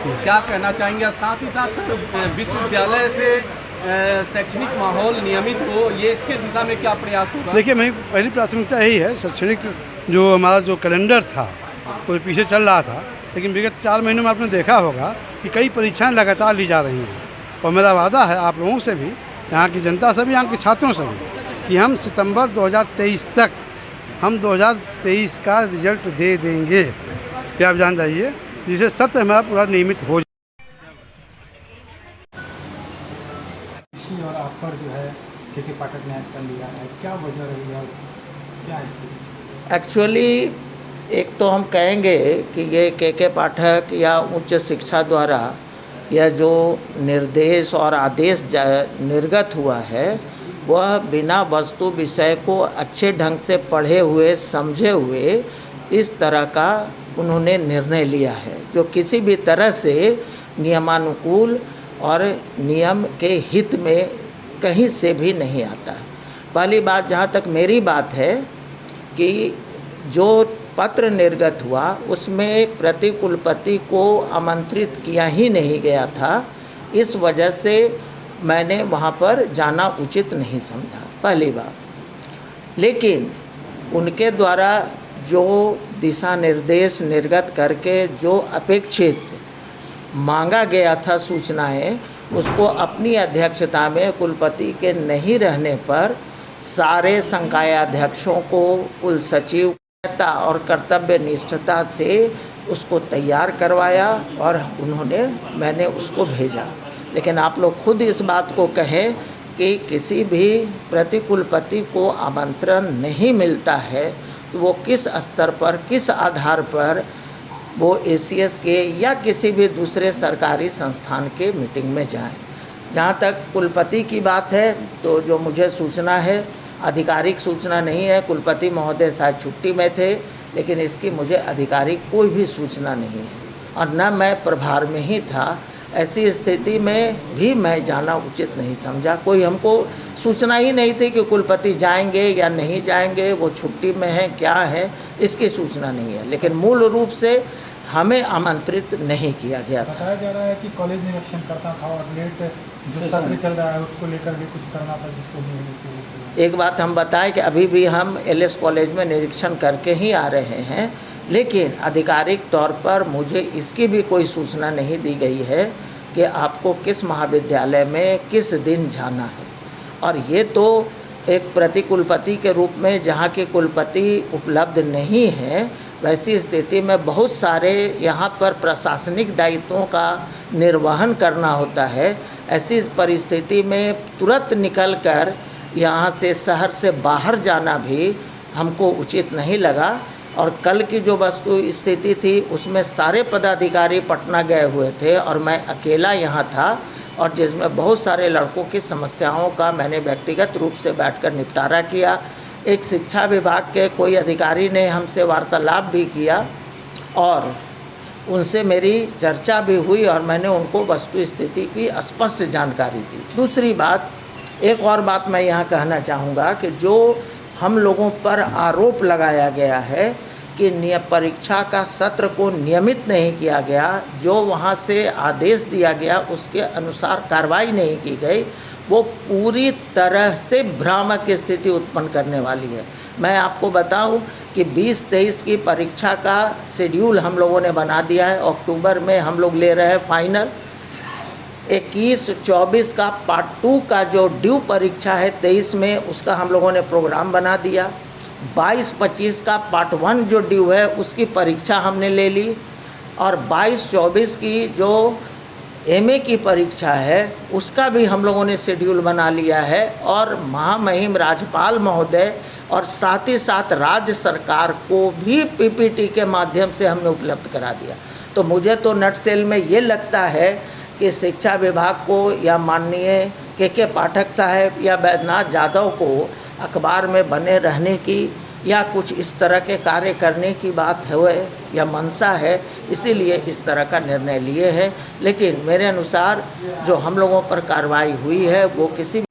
क्या कहना चाहेंगे? साथ ही साथ सर विश्वविद्यालय से शैक्षणिक माहौल नियमित हो, ये इसके दिशा में क्या प्रयास होगा? देखिए, मेरी पहली प्राथमिकता यही है, शैक्षणिक जो हमारा जो कैलेंडर था वो पीछे चल रहा था, लेकिन विगत 4 महीनों में आपने देखा होगा कि कई परीक्षाएं लगातार ली जा रही हैं। और मेरा वादा है आप लोगों से भी, यहाँ की जनता से भी, यहाँ के छात्रों से भी, कि हम सितंबर 2023 तक हम 2023 का रिजल्ट दे देंगे, ये आप जान जाइए, जिससे सत्र हमारा पूरा नियमित हो जाए। और आप पर जो है के पाठक ने एक्शन लिया है, क्या वजह रही है, क्या है? एक्चुअली एक तो हम कहेंगे कि ये के पाठक या उच्च शिक्षा द्वारा यह जो निर्देश और आदेश निर्गत हुआ है वह बिना वस्तु विषय को अच्छे ढंग से पढ़े हुए समझे हुए इस तरह का उन्होंने निर्णय लिया है, जो किसी भी तरह से नियमानुकूल और नियम के हित में कहीं से भी नहीं आता है। पहली बात, जहाँ तक मेरी बात है कि जो पत्र निर्गत हुआ उसमें प्रतिकुलपति को आमंत्रित किया ही नहीं गया था, इस वजह से मैंने वहाँ पर जाना उचित नहीं समझा, पहली बात। लेकिन उनके द्वारा जो दिशा निर्देश निर्गत करके जो अपेक्षित मांगा गया था सूचनाएं, उसको अपनी अध्यक्षता में कुलपति के नहीं रहने पर सारे संकायाध्यक्षों को कुल सचिव और कर्तव्य निष्ठता से उसको तैयार करवाया और मैंने उसको भेजा। लेकिन आप लोग खुद इस बात को कहें कि किसी भी प्रतिकुलपति को आमंत्रण नहीं मिलता है तो वो किस स्तर पर, किस आधार पर वो एसीएस के या किसी भी दूसरे सरकारी संस्थान के मीटिंग में जाएं। जहाँ तक कुलपति की बात है तो जो मुझे सूचना है, आधिकारिक सूचना नहीं है, कुलपति महोदय शायद छुट्टी में थे, लेकिन इसकी मुझे आधिकारिक कोई भी सूचना नहीं है और न मैं प्रभार में ही था। ऐसी स्थिति में भी मैं जाना उचित नहीं समझा। कोई हमको सूचना ही नहीं थी कि कुलपति जाएंगे या नहीं जाएंगे, वो छुट्टी में है, क्या है, इसकी सूचना नहीं है। लेकिन मूल रूप से हमें आमंत्रित नहीं किया गया था। बताया जा रहा है कि कॉलेज निरीक्षण करता था और लेट जो सत्र चल रहा है उसको लेकर भी कुछ करना था, जिसको नहीं। एक बात हम बताएं कि अभी भी हम एलएस कॉलेज में निरीक्षण करके ही आ रहे हैं, लेकिन आधिकारिक तौर पर मुझे इसकी भी कोई सूचना नहीं दी गई है कि आपको किस महाविद्यालय में किस दिन जाना है। और ये तो एक प्रतिकुलपति के रूप में जहाँ के कुलपति उपलब्ध नहीं हैं, वैसी स्थिति में बहुत सारे यहाँ पर प्रशासनिक दायित्वों का निर्वहन करना होता है। ऐसी परिस्थिति में तुरंत निकलकर यहाँ से शहर से बाहर जाना भी हमको उचित नहीं लगा। और कल की जो वस्तु स्थिति थी उसमें सारे पदाधिकारी पटना गए हुए थे और मैं अकेला यहाँ था, और जिसमें बहुत सारे लड़कों की समस्याओं का मैंने व्यक्तिगत रूप से बैठकर निपटारा किया। एक शिक्षा विभाग के कोई अधिकारी ने हमसे वार्तालाप भी किया और उनसे मेरी चर्चा भी हुई और मैंने उनको वस्तु स्थिति की स्पष्ट जानकारी दी। दूसरी बात, एक और बात मैं यहाँ कहना चाहूँगा कि जो हम लोगों पर आरोप लगाया गया है कि परीक्षा का सत्र को नियमित नहीं किया गया, जो वहाँ से आदेश दिया गया उसके अनुसार कार्रवाई नहीं की गई, वो पूरी तरह से भ्रामक स्थिति उत्पन्न करने वाली है। मैं आपको बताऊं कि 20-23 की परीक्षा का शेड्यूल हम लोगों ने बना दिया है। अक्टूबर में हम लोग ले रहे हैं फाइनल। 21-24 का पार्ट 2 का जो ड्यू परीक्षा है 23 में, उसका हम लोगों ने प्रोग्राम बना दिया। 22-25 का पार्ट 1 जो ड्यू है उसकी परीक्षा हमने ले ली, और 22-24 की जो एमए की परीक्षा है उसका भी हम लोगों ने शेड्यूल बना लिया है। और महामहिम राज्यपाल महोदय और साथ ही साथ राज्य सरकार को भी पीपीटी के माध्यम से हमने उपलब्ध करा दिया। तो मुझे तो नटसेल में ये लगता है कि शिक्षा विभाग को या माननीय के पाठक साहब या बैद्यनाथ यादव को अखबार में बने रहने की या कुछ इस तरह के कार्य करने की बात है या मंशा है, इसीलिए इस तरह का निर्णय लिए हैं। लेकिन मेरे अनुसार जो हम लोगों पर कार्रवाई हुई है वो किसी